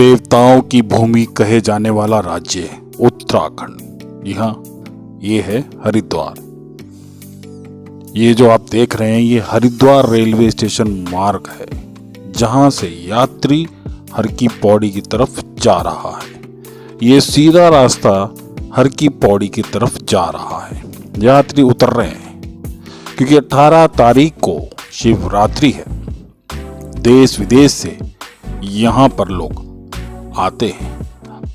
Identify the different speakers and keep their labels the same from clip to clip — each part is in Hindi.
Speaker 1: देवताओं की भूमि कहे जाने वाला राज्य उत्तराखंड। जी हाँ, ये है हरिद्वार। ये जो आप देख रहे हैं ये हरिद्वार रेलवे स्टेशन मार्ग है, जहां से यात्री हर की पौड़ी की तरफ जा रहा है। ये सीधा रास्ता हर की पौड़ी की तरफ जा रहा है। यात्री उतर रहे हैं क्योंकि 18 तारीख को शिवरात्रि है। देश विदेश से यहाँ पर लोग आते हैं।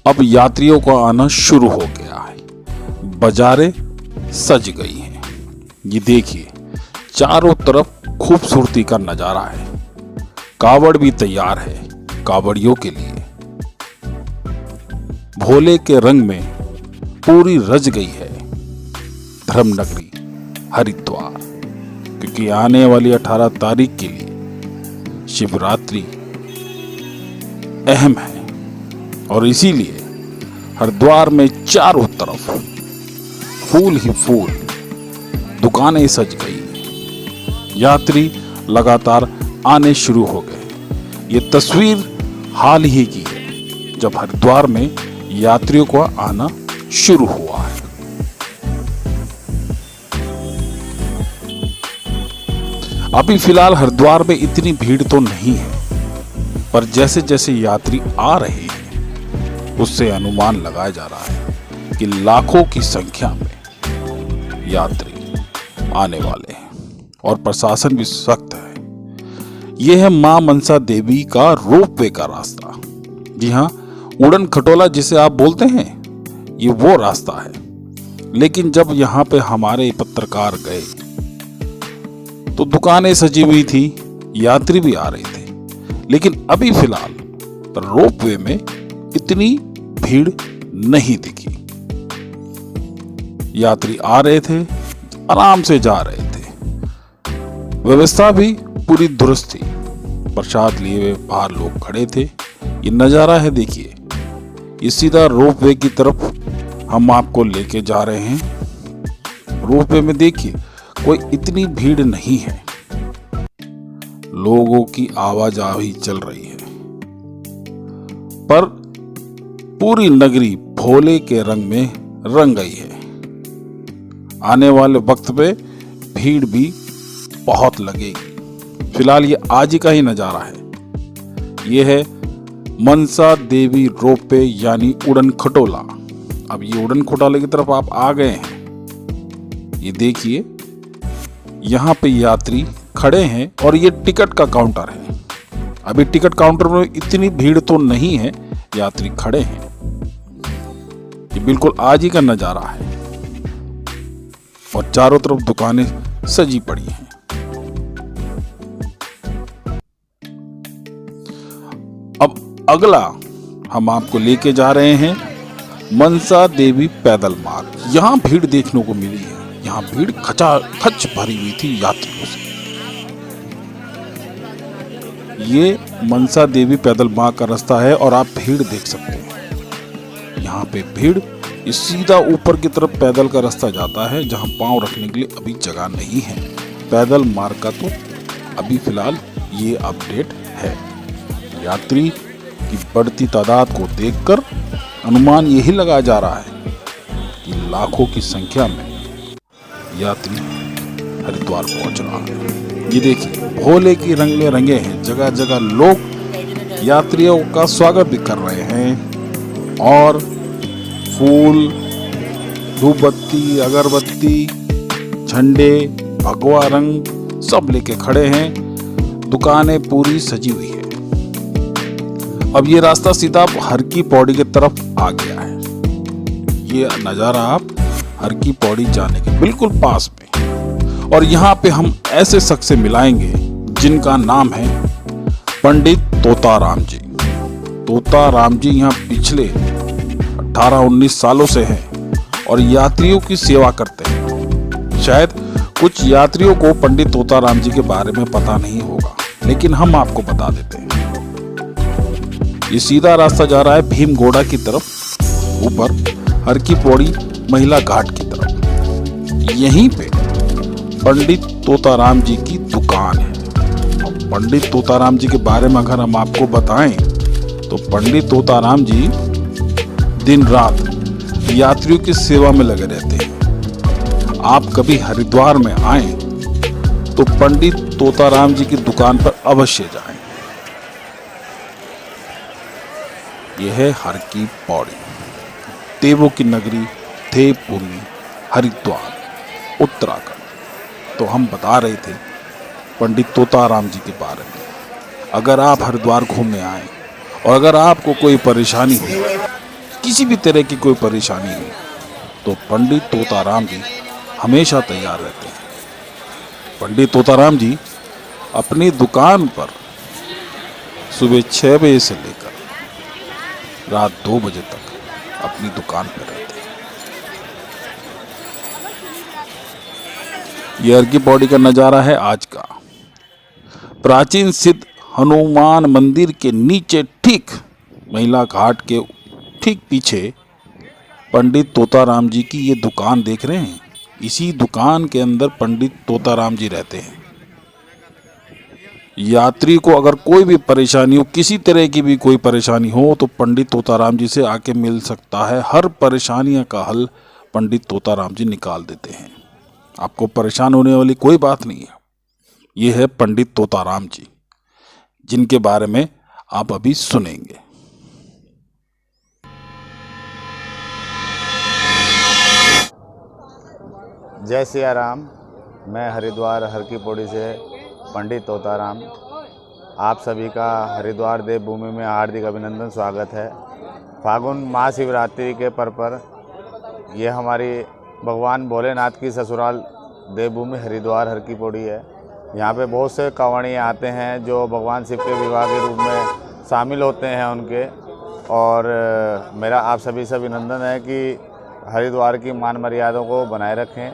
Speaker 1: अब यात्रियों का आना शुरू हो गया है। बाजारें सज गई हैं। ये देखिए, चारों तरफ खूबसूरती का नजारा है। कावड़ भी तैयार है कावड़ियों के लिए। भोले के रंग में पूरी रच गई है धर्मनगरी हरिद्वार, क्योंकि आने वाली 18 तारीख के लिए शिवरात्रि अहम है और इसीलिए हरिद्वार में चारों तरफ फूल ही फूल, दुकानें सज गई, यात्री लगातार आने शुरू हो गए। ये तस्वीर हाल ही की है जब हरिद्वार में यात्रियों का आना शुरू हुआ है। अभी फिलहाल हरिद्वार में इतनी भीड़ तो नहीं है, पर जैसे जैसे यात्री आ रहे हैं उससे अनुमान लगाया जा रहा है कि लाखों की संख्या में यात्री आने वाले हैं और प्रशासन भी सख्त है। यह है मां मनसा देवी का रोपवे का रास्ता। जी हाँ, उड़न खटोला जिसे आप बोलते हैं, ये वो रास्ता है। लेकिन जब यहाँ पे हमारे पत्रकार गए तो दुकानें सजी हुई थी, यात्री भी आ रहे थे। लेकिन अभी फिलहाल रोपवे में इतनी भीड़ नहीं दिखी। यात्री आ रहे थे, आराम से जा रहे थे। व्यवस्था भी पूरी दुरुस्त थी। प्रसाद लिए हुए बाहर लोग खड़े थे। ये नजारा है, देखिए। ये सीधा रोपवे की तरफ हम आपको लेके जा रहे हैं। रोपवे में देखिए कोई इतनी भीड़ नहीं है। लोगों की आवाजाही चल रही है, पर पूरी नगरी भोले के रंग में रंग गई है। आने वाले वक्त पे भीड़ भी बहुत लगेगी। फिलहाल ये आज ही का ही नजारा है। ये है मनसा देवी रोपवे यानी उड़न खटोला। अब ये उड़न खटोले की तरफ आप आ गए हैं। ये देखिए, यहाँ पे यात्री खड़े हैं और ये टिकट का काउंटर है। अभी टिकट काउंटर में इतनी भीड़ तो नहीं है, यात्री खड़े हैं। ये बिल्कुल आज ही का नजारा है और चारों तरफ दुकानें सजी पड़ी हैं। अब अगला हम आपको लेके जा रहे हैं मनसा देवी पैदल मार्ग। यहाँ भीड़ देखने को मिली है। यहाँ भीड़ खचाखच भरी हुई थी यात्रियों से। ये मनसा देवी पैदल मार्ग का रास्ता है और आप भीड़ देख सकते हैं। यहाँ पे भीड़ इस सीधा ऊपर की तरफ पैदल का रास्ता जाता है, जहाँ पांव रखने के लिए अभी जगह नहीं है। पैदल मार्ग का तो अभी फिलहाल ये अपडेट है। यात्री की बढ़ती तादाद को देखकर अनुमान यही लगाया जा रहा है कि लाखों की संख्या में यात्री हरिद्वार पहुंच रहा है। ये देखिए, भोले की रंग में रंगे हैं। जगह जगह लोग यात्रियों का स्वागत भी कर रहे हैं और फूल, धूपबत्ती, अगरबत्ती, झंडे, भगवा रंग सब लेके खड़े हैं। दुकानें पूरी सजी हुई है। अब ये रास्ता सीधा हर की पौड़ी की तरफ आ गया है। ये नजारा आप हर की पौड़ी जाने के बिल्कुल पास में। और यहाँ पे हम ऐसे शख्स से मिलाएंगे जिनका नाम है पंडित तोताराम जी। तोताराम जी यहाँ पिछले 18-19 सालों से हैं और यात्रियों की सेवा करते हैं। शायद कुछ यात्रियों को पंडित तोताराम जी के बारे में पता नहीं होगा, लेकिन हम आपको बता देते हैं। ये सीधा रास्ता जा रहा है भीमगोड़ा की तरफ, ऊपर हर की पौड़ी महिला घाट की तरफ। यहीं पे पंडित तोताराम जी की दुकान है। पंडित तोताराम जी के बारे में अगर हम आपको बताएं तो पंडित तोताराम जी दिन रात यात्रियों की सेवा में लगे रहते हैं। आप कभी हरिद्वार में आए तो पंडित तोताराम जी की दुकान पर अवश्य जाएं। यह है हर की पौड़ी, देवों की नगरी देवभूमि हरिद्वार, उत्तराखंड। तो हम बता रहे थे पंडित तोताराम जी के बारे में। अगर आप हरिद्वार घूमने आए और अगर आपको कोई परेशानी हो, किसी भी तरह की कोई परेशानी हो, तो पंडित तोताराम जी हमेशा तैयार रहते हैं। पंडित तोताराम जी अपनी दुकान पर सुबह 6 बजे से लेकर रात 2 बजे तक अपनी दुकान पर रहते हैं। यह हर की पौड़ी का नज़ारा है आज का। प्राचीन सिद्ध हनुमान मंदिर के नीचे ठीक महिला घाट के ठीक पीछे पंडित तोताराम जी की ये दुकान देख रहे हैं। इसी दुकान के अंदर पंडित तोताराम जी रहते हैं। यात्री को अगर कोई भी परेशानी हो, किसी तरह की भी कोई परेशानी हो, तो पंडित तोताराम जी से आके मिल सकता है। हर परेशानियों का हल पंडित तोताराम जी निकाल देते हैं। आपको परेशान होने वाली कोई बात नहीं है। ये है पंडित तोताराम जी, जिनके बारे में आप अभी सुनेंगे।
Speaker 2: जय सिया राम। मैं हरिद्वार हर की पौड़ी से पंडित तोताराम, आप सभी का हरिद्वार देवभूमि में हार्दिक अभिनंदन, स्वागत है। फागुन महाशिवरात्रि के पर्व पर यह हमारी भगवान भोलेनाथ की ससुराल देवभूमि हरिद्वार हर की पौड़ी है। यहाँ पे बहुत से कांवड़िए आते हैं जो भगवान शिव के विवाह के रूप में शामिल होते हैं उनके। और मेरा आप सभी से अभिनंदन है कि हरिद्वार की मान मर्यादाओं को बनाए रखें।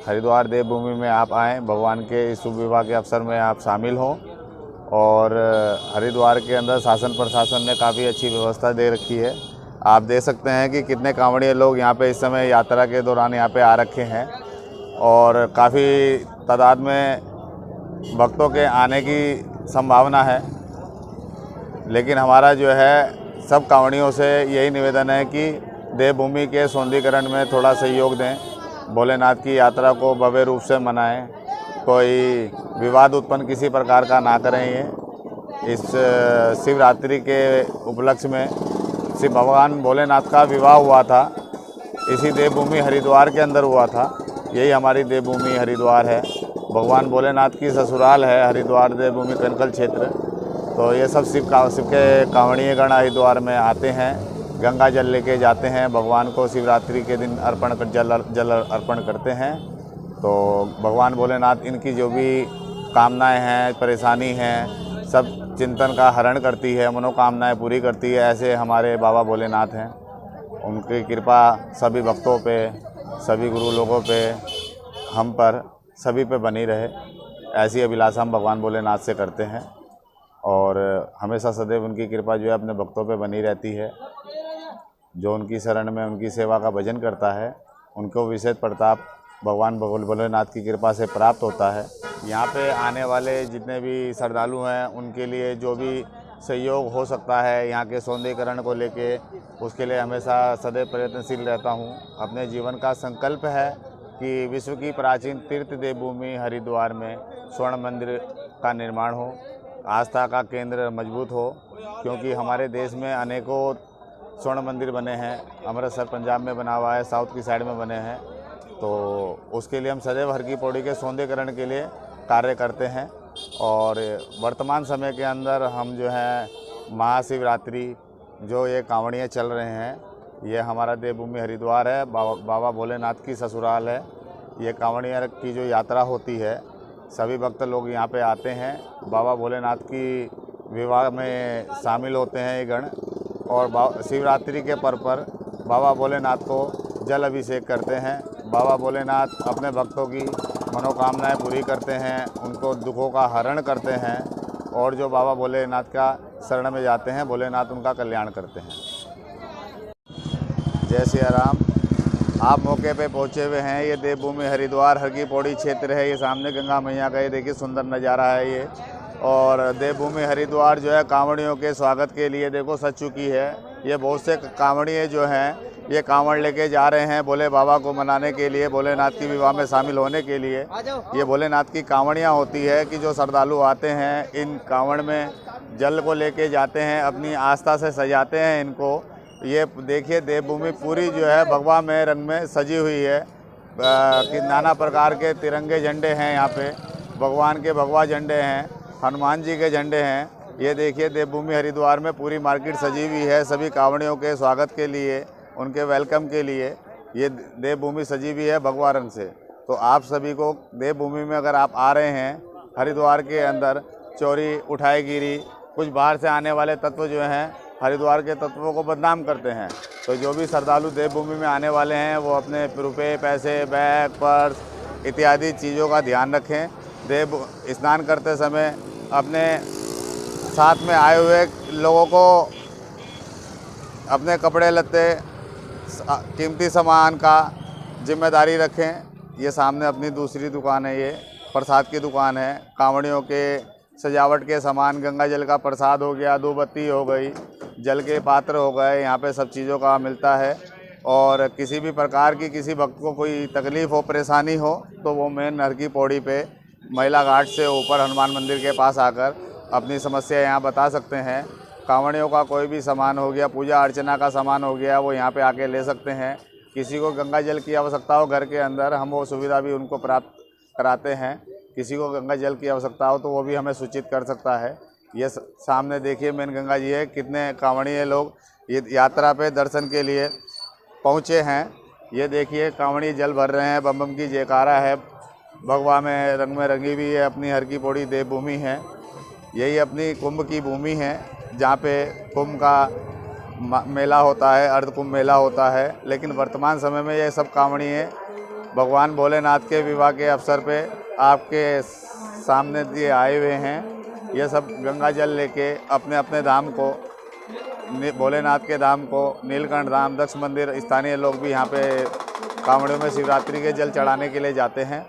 Speaker 2: हरिद्वार देवभूमि में आप आएँ, भगवान के शुभ विवाह के अवसर में आप शामिल हों। और हरिद्वार के अंदर शासन प्रशासन ने काफ़ी अच्छी व्यवस्था दे रखी है। आप देख सकते हैं कि कितने कांवड़िए लोग यहाँ पे इस समय यात्रा के दौरान यहाँ पे आ रखे हैं और काफ़ी तादाद में भक्तों के आने की संभावना है। लेकिन हमारा जो है सब कांवड़ियों से यही निवेदन है कि देवभूमि के सौंदर्यीकरण में थोड़ा सहयोग दें, भोलेनाथ की यात्रा को भव्य रूप से मनाएं, कोई विवाद उत्पन्न किसी प्रकार का ना करें। ये इस शिवरात्रि के उपलक्ष्य में शिव भगवान भोलेनाथ का विवाह हुआ था, इसी देवभूमि हरिद्वार के अंदर हुआ था। यही हमारी देवभूमि हरिद्वार है, भगवान भोलेनाथ की ससुराल है हरिद्वार देवभूमि कनकल क्षेत्र। तो ये सब शिव के कांवड़िए गण हरिद्वार में आते हैं, गंगा जल लेके जाते हैं, भगवान को शिवरात्रि के दिन जल अर्पण करते हैं। तो भगवान भोलेनाथ इनकी जो भी कामनाएं हैं, परेशानी हैं, सब चिंतन का हरण करती है, मनोकामनाएं पूरी करती है। ऐसे हमारे बाबा भोलेनाथ हैं, उनकी कृपा सभी भक्तों पे, सभी गुरु लोगों पे, हम पर, सभी पे बनी रहे। ऐसी अभिलाषा हम भगवान भोलेनाथ से करते हैं और हमेशा सदैव उनकी कृपा जो है अपने भक्तों पे बनी रहती है। जो उनकी शरण में उनकी सेवा का भजन करता है, उनको विशेष प्रताप भगवान भोलेनाथ की कृपा से प्राप्त होता है। यहाँ पे आने वाले जितने भी श्रद्धालु हैं उनके लिए जो भी सहयोग हो सकता है यहाँ के सौंदर्यीकरण को लेके, उसके लिए हमेशा सदैव प्रयत्नशील रहता हूँ। अपने जीवन का संकल्प है कि विश्व की प्राचीन तीर्थ देवभूमि हरिद्वार में स्वर्ण मंदिर का निर्माण हो, आस्था का केंद्र मजबूत हो, क्योंकि हमारे देश में अनेकों स्वर्ण मंदिर बने हैं। अमृतसर पंजाब में बना हुआ है, साउथ की साइड में बने हैं। तो उसके लिए हम सदैव हर की पौड़ी के सौंदर्यीकरण के लिए कार्य करते हैं। और वर्तमान समय के अंदर हम जो है महाशिवरात्रि जो ये कांवड़ियाँ चल रहे हैं, ये हमारा देवभूमि हरिद्वार है, बाबा भोलेनाथ की ससुराल है। ये कांवड़ियाँ की जो यात्रा होती है, सभी भक्त लोग यहाँ पे आते हैं, बाबा भोलेनाथ की विवाह में शामिल होते हैं ये गण। और शिवरात्रि के पर्व पर बाबा भोलेनाथ को जल अभिषेक करते हैं। बाबा भोलेनाथ अपने भक्तों की मनोकामनाएं पूरी करते हैं, उनको दुखों का हरण करते हैं। और जो बाबा भोलेनाथ का शरण में जाते हैं, भोलेनाथ उनका कल्याण करते हैं। जय सिया राम। आप मौके पे पहुँचे हुए हैं, ये देवभूमि हरिद्वार हर की पौड़ी क्षेत्र है। ये सामने गंगा मैया का ये देखिए सुंदर नज़ारा है। ये और देवभूमि हरिद्वार जो है कांवड़ियों के स्वागत के लिए देखो सज चुकी है। ये बहुत से कांवड़िए जो हैं ये कांवड़ लेके जा रहे हैं भोले बाबा को मनाने के लिए, भोलेनाथ की विवाह में शामिल होने के लिए। ये भोलेनाथ की कांवड़ियाँ होती है कि जो श्रद्धालु आते हैं इन कांवड़ में जल को लेके जाते हैं, अपनी आस्था से सजाते हैं इनको। ये देखिए देवभूमि पूरी जो है भगवा में रंग में सजी हुई है कि नाना प्रकार के तिरंगे झंडे हैं यहाँ पे, भगवान के भगवा झंडे हैं, हनुमान जी के झंडे हैं। ये देखिए देवभूमि हरिद्वार में पूरी मार्केट सजी हुई है सभी कांवड़ियों के स्वागत के लिए, उनके वेलकम के लिए। ये देवभूमि सजी हुई है भगवा रंग से। तो आप सभी को देवभूमि में अगर आप आ रहे हैं हरिद्वार के अंदर, चोरी उठाईगिरी कुछ बाहर से आने वाले तत्व जो हैं हरिद्वार के तत्वों को बदनाम करते हैं। तो जो भी श्रद्धालु देवभूमि में आने वाले हैं वो अपने रुपये, पैसे, बैग, पर्स इत्यादि चीज़ों का ध्यान रखें। देव स्नान करते समय अपने साथ में आए हुए लोगों को अपने कपड़े लत्ते, कीमती सामान का जिम्मेदारी रखें। ये सामने अपनी दूसरी दुकान है, ये प्रसाद की दुकान है। कांवड़ियों के सजावट के सामान, गंगा जल का प्रसाद हो गया, धूपबत्ती हो गई, जल के पात्र हो गए, यहाँ पे सब चीज़ों का मिलता है। और किसी भी प्रकार की किसी भक्त को कोई तकलीफ़ हो, परेशानी हो तो वो मेन हर की पौड़ी पे महिला घाट से ऊपर हनुमान मंदिर के पास आकर अपनी समस्या यहाँ बता सकते हैं। कांवड़ियों का कोई भी सामान हो गया, पूजा अर्चना का सामान हो गया, वो यहाँ पे आके ले सकते हैं। किसी को गंगा जल की आवश्यकता हो घर के अंदर, हम वो सुविधा भी उनको प्राप्त कराते हैं। किसी को गंगा जल की आवश्यकता हो तो वो भी हमें सूचित कर सकता है। ये सामने देखिए मेन गंगा जी है। कितने कांवड़िए लोग ये यात्रा पे दर्शन के लिए पहुँचे हैं। ये देखिए कांवड़ी जल भर रहे हैं, बम बम की जयकारा है, भगवा में रंग में रंगी हुई है। अपनी हर की पौड़ी देवभूमि है, यही अपनी कुंभ की भूमि है जहाँ पे कुंभ का मेला होता है, अर्ध कुंभ मेला होता है। लेकिन वर्तमान समय में ये सब कांवड़िए भगवान भोलेनाथ के विवाह के अवसर पे आपके सामने ये आए हुए हैं। ये सब गंगा जल लेके अपने अपने धाम को, भोलेनाथ के धाम को, नीलकंठ धाम, दक्ष मंदिर, स्थानीय लोग भी यहाँ पे कांवड़ियों में शिवरात्रि के जल चढ़ाने के लिए जाते हैं।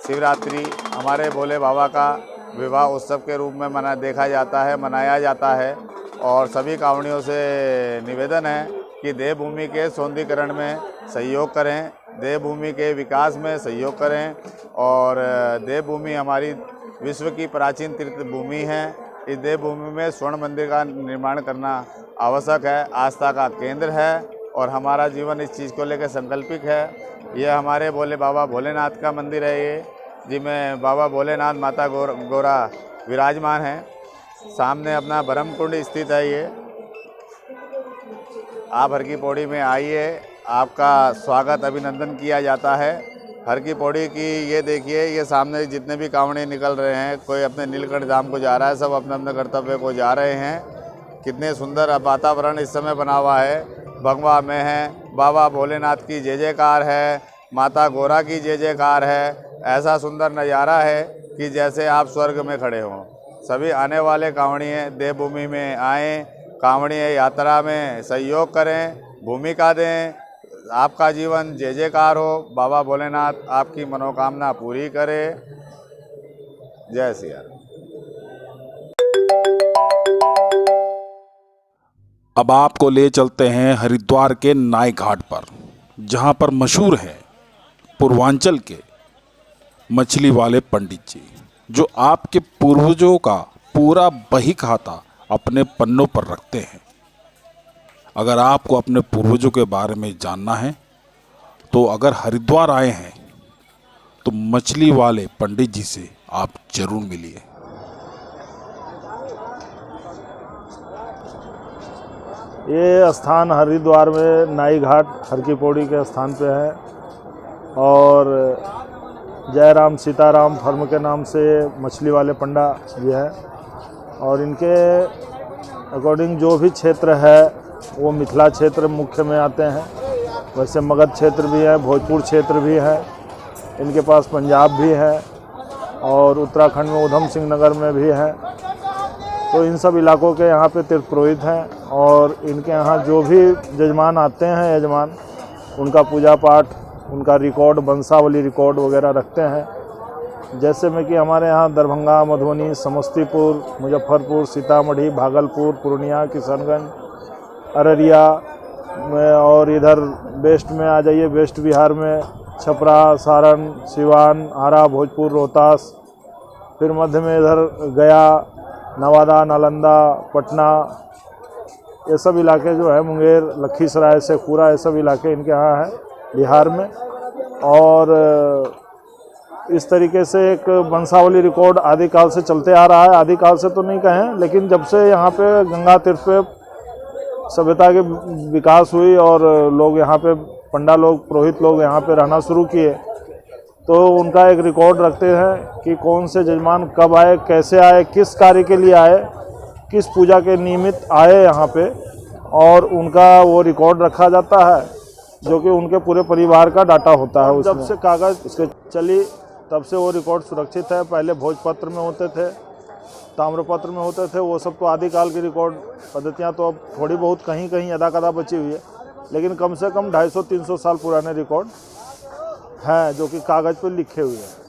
Speaker 2: शिवरात्रि हमारे भोले बाबा का विवाह उत्सव के रूप में मनाया जाता है। और सभी कांवड़ियों से निवेदन है कि देवभूमि के सौंदर्यीकरण में सहयोग करें, देवभूमि के विकास में सहयोग करें। और देवभूमि हमारी विश्व की प्राचीन तीर्थ भूमि है। इस देवभूमि में स्वर्ण मंदिर का निर्माण करना आवश्यक है, आस्था का केंद्र है और हमारा जीवन इस चीज़ को लेकर संकल्पित है। ये हमारे भोले बाबा भोलेनाथ का मंदिर है ये, जिसमें बाबा भोलेनाथ, माता गौरा विराजमान हैं। सामने अपना ब्रह्म कुंड स्थित है। ये आप हर की पौड़ी में आइए, आपका स्वागत अभिनंदन किया जाता है। हर की पौड़ी की ये देखिए, ये सामने जितने भी कांवड़िए निकल रहे हैं, कोई अपने नीलकंठ धाम को जा रहा है, सब अपने अपने कर्तव्य को जा रहे हैं। कितने सुंदर वातावरण इस समय बना हुआ है, भगवा में है। बाबा भोलेनाथ की जय जयकार है, माता गौरा की जय जयकार है। ऐसा सुंदर नज़ारा है कि जैसे आप स्वर्ग में खड़े हों। सभी आने वाले कांवड़िए देवभूमि में आएँ, कांवड़िए यात्रा में सहयोग करें, भूमिका दें। आपका जीवन जय जयकार हो, बाबा भोलेनाथ आपकी मनोकामना पूरी करे। जय सिया राम।
Speaker 1: अब आपको ले चलते हैं हरिद्वार के नाई घाट पर, जहां पर मशहूर है पूर्वांचल के मछली वाले पंडित जी, जो आपके पूर्वजों का पूरा बही खाता अपने पन्नों पर रखते हैं। अगर आपको अपने पूर्वजों के बारे में जानना है तो अगर हरिद्वार आए हैं तो मछली वाले पंडित जी से आप जरूर मिलिए।
Speaker 3: ये स्थान हरिद्वार में नाई घाट हर की पौड़ी के स्थान पे है और जयराम सीताराम फर्म के नाम से मछली वाले पंडा ये है। और इनके अकॉर्डिंग जो भी क्षेत्र है वो मिथिला क्षेत्र मुख्य में आते हैं। वैसे मगध क्षेत्र भी है, भोजपुर क्षेत्र भी है, इनके पास पंजाब भी है और उत्तराखंड में उधम सिंह नगर में भी है। तो इन सब इलाकों के यहाँ पे तीर्थ पुरोहित हैं और इनके यहाँ जो भी यजमान आते हैं, यजमान उनका पूजा पाठ, उनका रिकॉर्ड, वंशावली रिकॉर्ड वगैरह रखते हैं। जैसे में कि हमारे यहाँ दरभंगा, मधुबनी, समस्तीपुर, मुजफ्फरपुर, सीतामढ़ी, भागलपुर, पूर्णिया, किशनगंज, अररिया में, और इधर वेस्ट में आ जाइए, वेस्ट बिहार में छपरा, सारण, सिवान, आरा, भोजपुर, रोहतास, फिर मध्य में इधर गया, नवादा, नालंदा, पटना, ये सब इलाके जो है, मुंगेर, लखीसराय, शेखपुरा, ये सब इलाके इनके यहाँ हैं बिहार में। और इस तरीके से एक वंशावली रिकॉर्ड आदिकाल से चलते आ रहा है। आदिकाल से तो नहीं कहें, लेकिन जब से यहाँ पे गंगा तीर्थ पे सभ्यता के विकास हुई और लोग यहाँ पे, पंडा लोग, पुरोहित लोग यहाँ पे रहना शुरू किए, तो उनका एक रिकॉर्ड रखते हैं कि कौन से जजमान कब आए, कैसे आए, किस कार्य के लिए आए, किस पूजा के निमित्त आए यहाँ पे, और उनका वो रिकॉर्ड रखा जाता है, जो कि उनके पूरे परिवार का डाटा होता है। जब से कागज़ इसके चली तब से वो रिकॉर्ड सुरक्षित है। पहले भोजपत्र में होते थे, ताम्रपत्र में होते थे, वो सब तो आदिकाल की रिकॉर्ड पद्धतियाँ तो अब थोड़ी बहुत कहीं कहीं अदा कदा बची हुई है, लेकिन कम से कम 250-300 साल पुराने रिकॉर्ड हैं जो कि कागज़ पर लिखे हुए हैं।